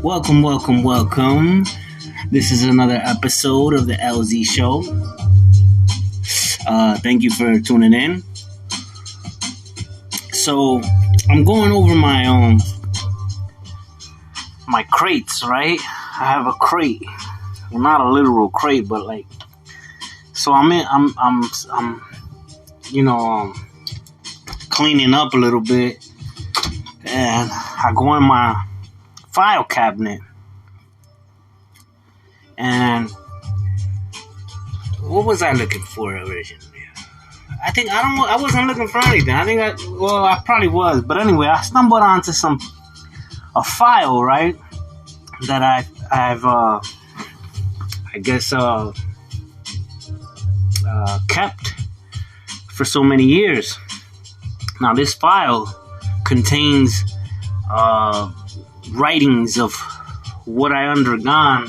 Welcome, welcome, welcome. This is another episode of the LZ Show. Thank you for tuning in. So, I'm going over my crates, right? I have a crate, well, not a literal crate, but like, so I'm cleaning up a little bit, and I go in my file cabinet, and what was I looking for originally? I wasn't looking for anything. I probably was, but anyway, I stumbled onto a file, right, that I've kept for so many years. Now, this file contains writings of what I undergone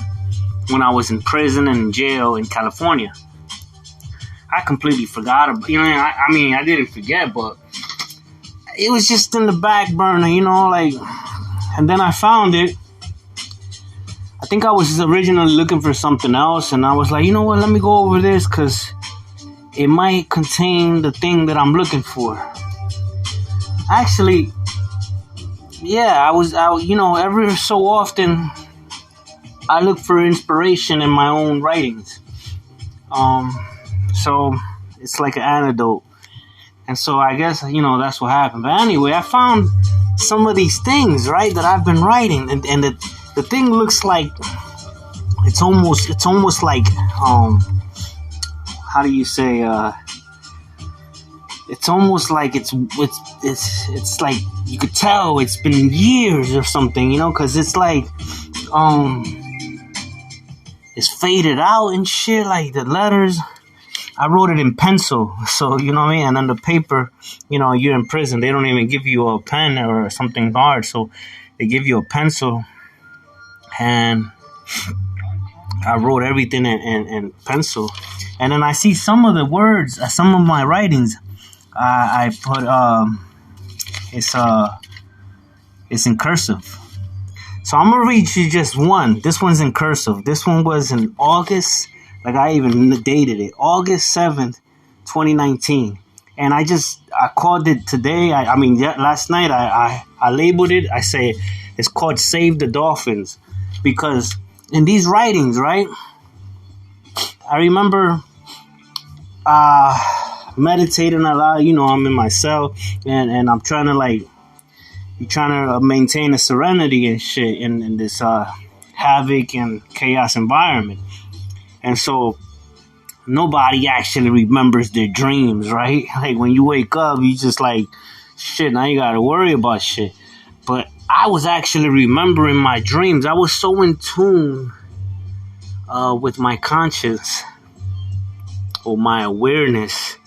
when I was in prison and in jail in California. I completely forgot about, I didn't forget, but it was just in the back burner, and then I found it. I think I was originally looking for something else, and I was like, you know what, let me go over this, because it might contain the thing that I'm looking for. Actually, yeah, every so often, I look for inspiration in my own writings. So it's like an antidote. And so I guess, that's what happened. But anyway, I found some of these things, right, that I've been writing. And the thing looks like, it's almost like, how do you say, it's almost like it's like you could tell it's been years or something, because it's like, it's faded out and shit, like the letters. I wrote it in pencil, so you know what I mean. And on the paper, you're in prison. They don't even give you a pen or something hard, so they give you a pencil. And I wrote everything in pencil. And then I see some of the words, some of my writings. I put it's in cursive. So I'm gonna read you just one. This one's in cursive. This one was in August. Like, I even dated it, August 7th, 2019. And I called it today. Last night I labeled it. I say it's called Save the Dolphins, because in these writings, right, I remember meditating a lot. I'm in my cell, and I'm trying to maintain a serenity and shit in this havoc and chaos environment. And so nobody actually remembers their dreams, right? Like, when you wake up, you just like, shit, now you gotta worry about shit. But I was actually remembering my dreams. I was so in tune with my conscience or my awareness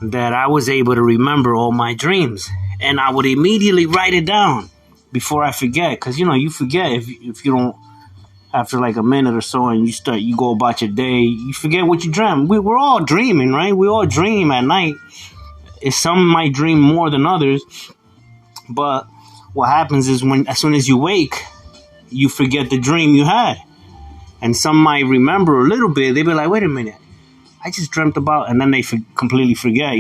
that I was able to remember all my dreams. And I would immediately write it down before I forget. Because, you forget if you don't, after like a minute or so, and you go about your day, you forget what you dreamt. We're all dreaming, right? We all dream at night. Some might dream more than others. But what happens is, as soon as you wake, you forget the dream you had. And some might remember a little bit. They be like, wait a minute, I just dreamt about, and then they completely forget,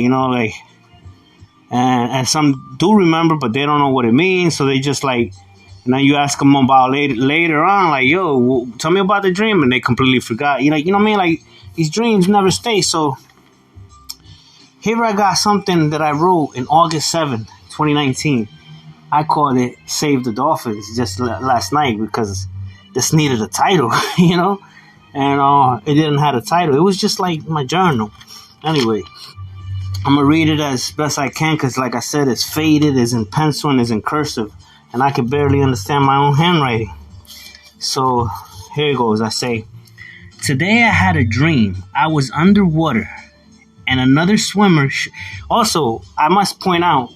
and some do remember, but they don't know what it means. So they just like, and then you ask them about later on, like, yo, tell me about the dream, and they completely forgot. You know what I mean? Like, these dreams never stay. So here I got something that I wrote in August 7th, 2019. I called it Save the Dolphins just last night, because this needed a title, and it didn't have a title. It was just like my journal. Anyway, I'm going to read it as best I can, because like I said, it's faded, it's in pencil, and it's in cursive, and I can barely understand my own handwriting. So here it goes. I say, today I had a dream. I was underwater, and another swimmer. Also, I must point out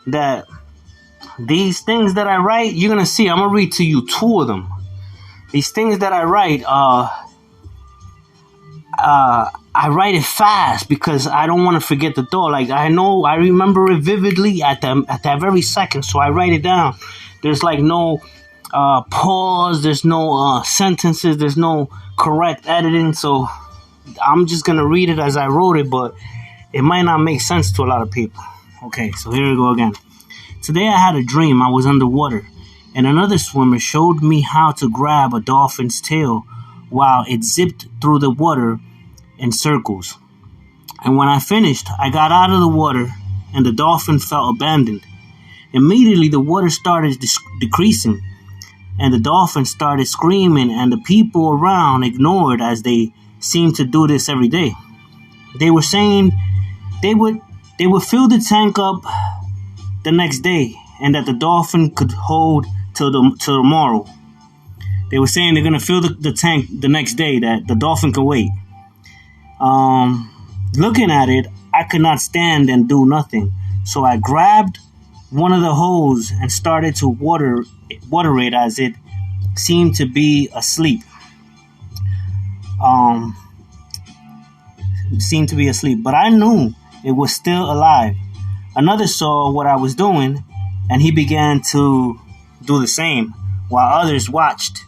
that these things that I write, you're going to see, I'm going to read to you two of them. These things that I write, I write it fast because I don't want to forget the thought. Like, I remember it vividly at that very second, so I write it down. There's like no pause, there's no sentences, there's no correct editing. So I'm just gonna read it as I wrote it, but it might not make sense to a lot of people. Okay, so here we go again. Today I had a dream I was underwater, and another swimmer showed me how to grab a dolphin's tail while it zipped through the water in circles. And when I finished, I got out of the water, and the dolphin felt abandoned. Immediately, the water started decreasing, and the dolphin started screaming, and the people around ignored as they seemed to do this every day. They were saying they would they would fill the tank up the next day, and that the dolphin could hold till tomorrow. They were saying they're gonna fill the tank the next day, that the dolphin could wait. Looking at it, I could not stand and do nothing, so I grabbed one of the hose and started to water it as it seemed to be asleep. Um, Seemed to be asleep, but I knew it was still alive. Another saw what I was doing, and he began to do the same, while others watched.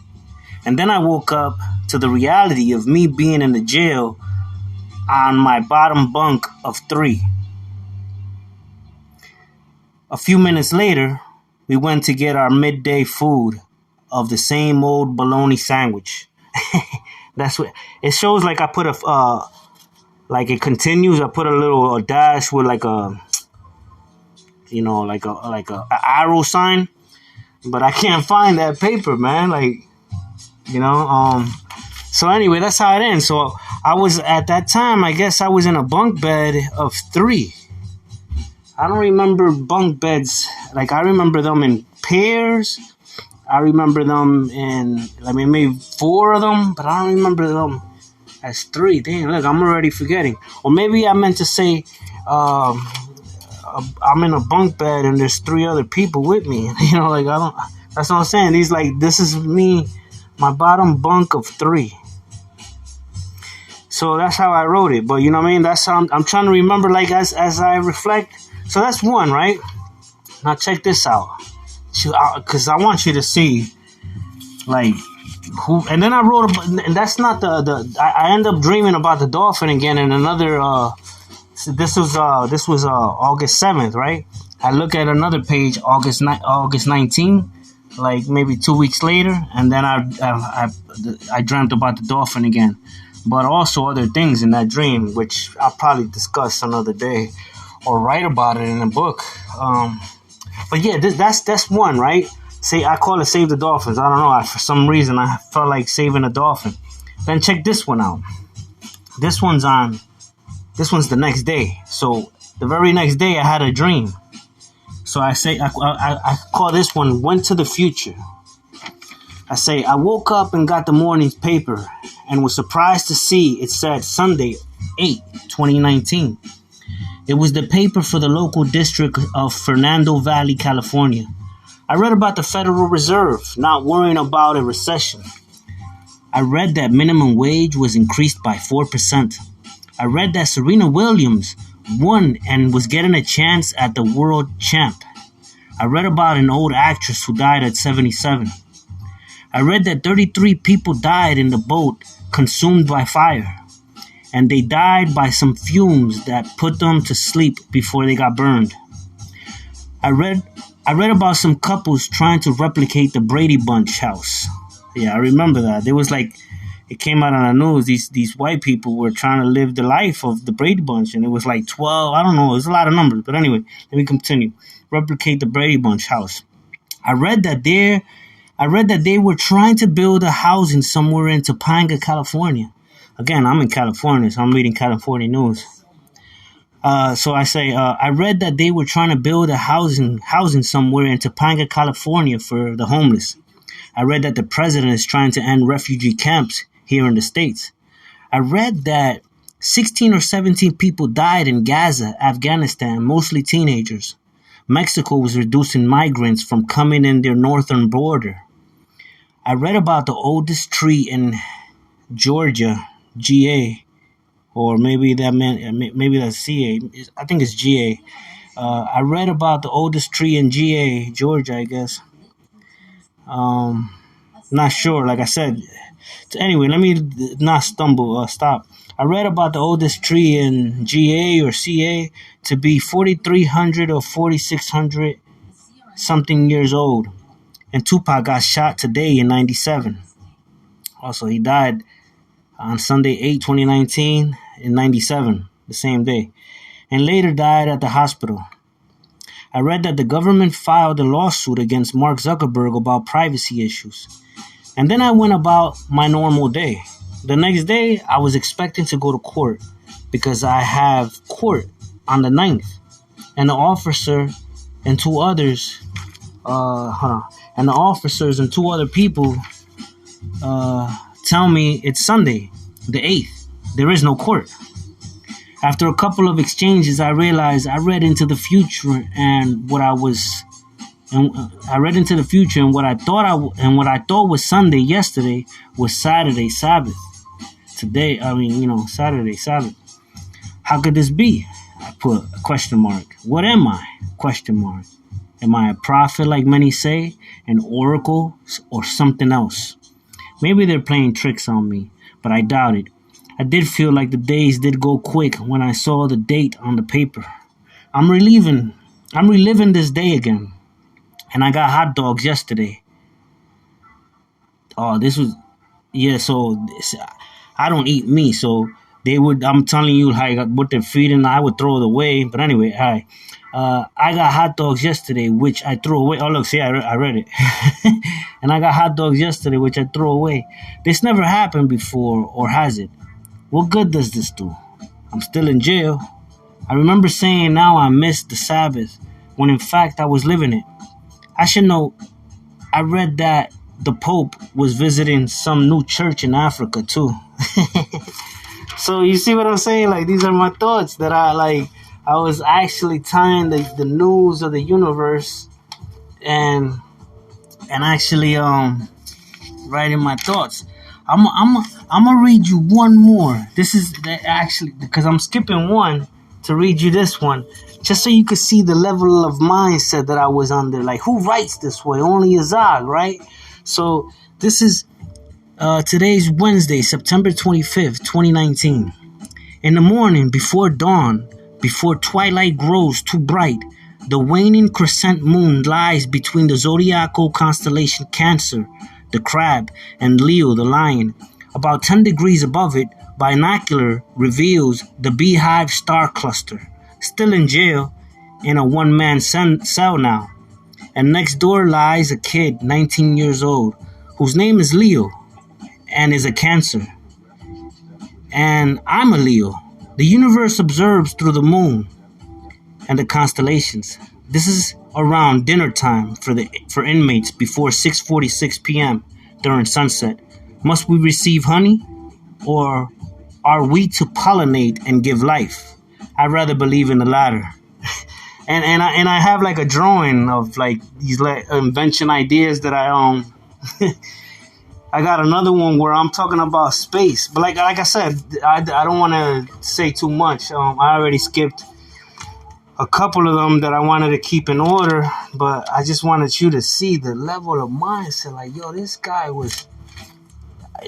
And then I woke up to the reality of me being in the jail on my bottom bunk of 3. A few minutes later, we went to get our midday food of the same old bologna sandwich. That's what it shows. Like I put like it continues. I put a little dash with like a, like a arrow sign, but I can't find that paper, man. Like, you know, So anyway, that's how it ends. So I was at that time. I guess I was in a bunk bed of 3. I don't remember bunk beds. Like I remember them in pairs. I remember them in, maybe 4 of them, but I don't remember them as 3. Damn, look, I'm already forgetting. Or maybe I meant to say, I'm in a bunk bed and there's 3 other people with me. Like I don't. That's what I'm saying. This is me, my bottom bunk of 3. So that's how I wrote it. But you know what I mean? That's how I'm trying to remember, like as I reflect. So that's one, right? Now check this out, because I want you to see, like, who. And then I wrote, and that's not the. I end up dreaming about the dolphin again in another. This was August 7th, right? I look at another page, August 19, like maybe 2 weeks later, and then I dreamt about the dolphin again, but also other things in that dream, which I'll probably discuss another day or write about it in a book. But yeah, that's one, right? I call it Save the Dolphins. I don't know. For some reason, I felt like saving a dolphin. Then check this one out. This one's the next day. So the very next day, I had a dream. So I call this one Went to the Future. I say, I woke up and got the morning's paper and was surprised to see it said Sunday, 8/2019. It was the paper for the local district of Fernando Valley, California. I read about the Federal Reserve not worrying about a recession. I read that minimum wage was increased by 4%. I read that Serena Williams won and was getting a chance at the world champ. I read about an old actress who died at 77. I read that 33 people died in the boat consumed by fire, and they died by some fumes that put them to sleep before they got burned. I read about some couples trying to replicate the Brady Bunch house. Yeah, I remember that. There was it came out on the news. These white people were trying to live the life of the Brady Bunch, and it was like 12. I don't know. It was a lot of numbers, but anyway, let me continue. Replicate the Brady Bunch house. I read that they were trying to build a housing somewhere in Topanga, California. Again, I'm in California, so I'm reading California news. So I say, I read that they were trying to build a housing somewhere in Topanga, California for the homeless. I read that the president is trying to end refugee camps here in the States. I read that 16 or 17 people died in Gaza, Afghanistan, mostly teenagers. Mexico was reducing migrants from coming in their northern border. I read about the oldest tree in Georgia, GA, or maybe that's CA. I think it's GA. I read about the oldest tree in GA, Georgia, I guess. Not sure. Like I said. Anyway, let me not stumble. Stop. I read about the oldest tree in GA or CA to be 4,300 or 4,600 something years old. And Tupac got shot today in 97. Also, he died on Sunday 8, 2019 in 97, the same day. And later died at the hospital. I read that the government filed a lawsuit against Mark Zuckerberg about privacy issues. And then I went about my normal day. The next day, I was expecting to go to court because I have court on the 9th. And the officer and two others, and the officers and two other people tell me it's Sunday, the 8th. There is no court. After a couple of exchanges, I realized I read into the future and what I was. And I read into the future, and what I thought was Sunday yesterday was Saturday Sabbath. Today, Saturday Sabbath. How could this be? I put a question mark. What am I? Question mark. Am I a prophet like many say, an oracle, or something else? Maybe they're playing tricks on me, but I doubt it. I did feel like the days did go quick when I saw the date on the paper. I'm reliving this day again. And I got hot dogs yesterday. Oh, so I don't eat meat, so I'm telling you how what they're feeding, I would throw it away. But anyway, I got hot dogs yesterday, which I threw away. Oh, look, see, I read it. And I got hot dogs yesterday, which I threw away. This never happened before, or has it? What good does this do? I'm still in jail. I remember saying now I missed the Sabbath, when in fact I was living it. I should know, I read that the Pope was visiting some new church in Africa too. So you see what I'm saying? Like, these are my thoughts that I was actually tying the news of the universe and actually writing my thoughts. I'm gonna read you one more. This is actually because I'm skipping one to read you this one, just so you could see the level of mindset that I was under. Like, who writes this way? Only Azag, right? So this is today's Wednesday, September 25th, 2019. In the morning, before dawn, before twilight grows too bright, the waning crescent moon lies between the zodiacal constellation Cancer, the crab, and Leo, the lion. About 10 degrees above it, binocular reveals the beehive star cluster. Still in jail, in a one-man cell now. And next door lies a kid, 19 years old, whose name is Leo, and is a Cancer. And I'm a Leo. The universe observes through the moon and the constellations. This is around dinner time for inmates before 6:46 p.m. during sunset. Must we receive honey, or are we to pollinate and give life? I'd rather believe in the latter. And I have like a drawing of like these invention ideas that I I got another one where I'm talking about space, but like I said, I don't want to say too much. I already skipped a couple of them that I wanted to keep in order, but I just wanted you to see the level of mindset. Like, yo, this guy was.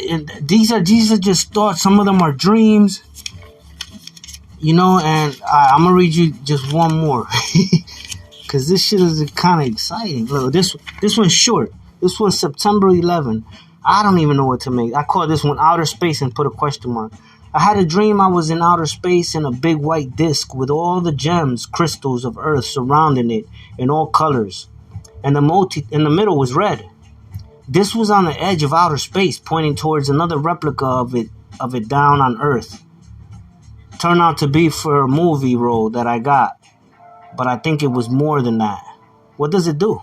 And these are just thoughts. Some of them are dreams, And I'm gonna read you just one more, because this shit is kind of exciting. Look, this one's short. This one's September 11. I don't even know what to make. I call this one outer space and put a question mark. I had a dream I was in outer space in a big white disc with all the gems, crystals of Earth surrounding it in all colors. And in the middle was red. This was on the edge of outer space, pointing towards another replica of it down on Earth. Turned out to be for a movie role that I got, but I think it was more than that. What does it do?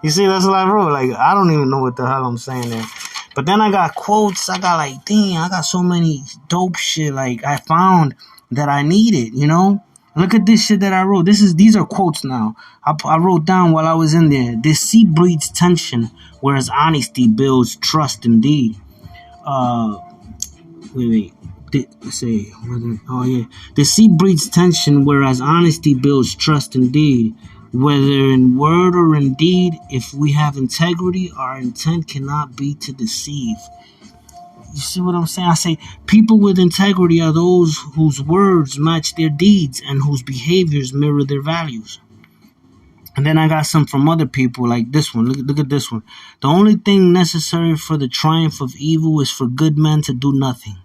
You see, that's what I wrote. Like, I don't even know what the hell I'm saying there. But then I got quotes. I got like, damn, I got so many dope shit. Like, I found that I needed, Look at this shit that I wrote. These are quotes now. I wrote down while I was in there. Deceit breeds tension, whereas honesty builds trust indeed. Wait. Deceit breeds tension, whereas honesty builds trust indeed. Whether in word or in deed, if we have integrity, our intent cannot be to deceive. You see what I'm saying? I say people with integrity are those whose words match their deeds and whose behaviors mirror their values. And then I got some from other people like this one. Look at this one. The only thing necessary for the triumph of evil is for good men to do nothing.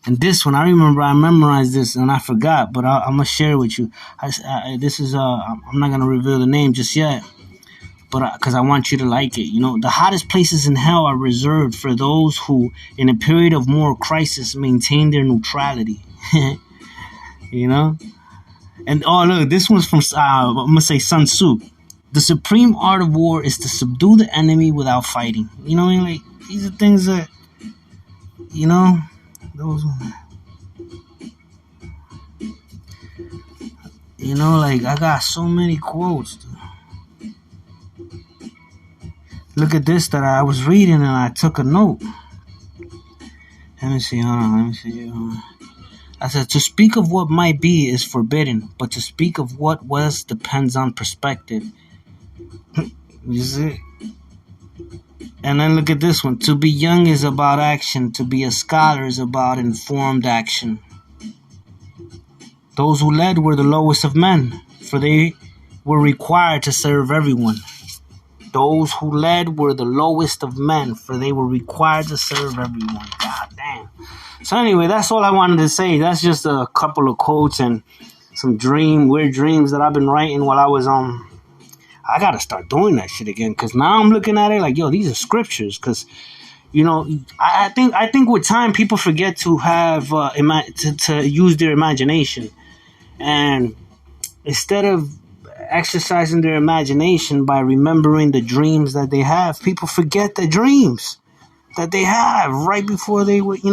And this one, I remember I memorized this and I forgot, but I'm going to share it with you. I'm not going to reveal the name just yet, but because I want you to like it. You know, the hottest places in hell are reserved for those who, in a period of moral crisis, maintain their neutrality. You know? And oh, look, this one's from, I'm going to say Sun Tzu. The supreme art of war is to subdue the enemy without fighting. You know what I mean? Like, these are things that, you know, those, you know, like, I got so many quotes, dude. Look at this that I was reading and I took a note. Let me see, hold on, let me see. I said, to speak of what might be is forbidden, but to speak of what was depends on perspective. You see? And then look at this one. To be young is about action. To be a scholar is about informed action. Those who led were the lowest of men, for they were required to serve everyone. Those who led were the lowest of men, for they were required to serve everyone. God damn. So anyway, that's all I wanted to say. That's just a couple of quotes and some weird dreams that I've been writing while I was I gotta start doing that shit again, because now I'm looking at it like, yo, these are scriptures. Because, you know, I think with time people forget to have to use their imagination, and instead of exercising their imagination by remembering the dreams that they have, people forget the dreams that they have right before they wake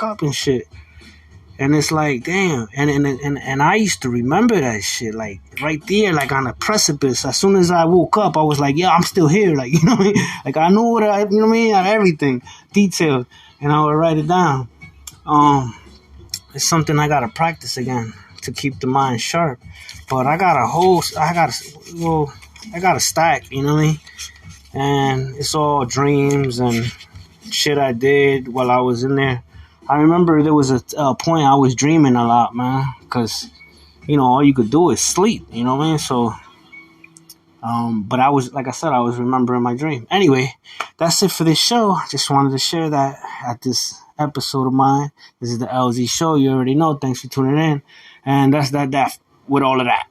up and shit. And it's like, damn. And I used to remember that shit, like, right there, like, on a precipice. As soon as I woke up, I was like, yeah, I'm still here. Like, you know what I mean? Like, I know what you know what I mean? Everything. Detailed. And I would write it down. It's something I got to practice again to keep the mind sharp. But I got a stack, you know what I mean? And it's all dreams and shit I did while I was in there. I remember there was a point I was dreaming a lot, man, because, you know, all you could do is sleep, you know what I mean? So, but I was, like I said, I was remembering my dream. Anyway, that's it for this show. I just wanted to share that at this episode of mine. This is the LZ Show. You already know. Thanks for tuning in. And that's that with all of that.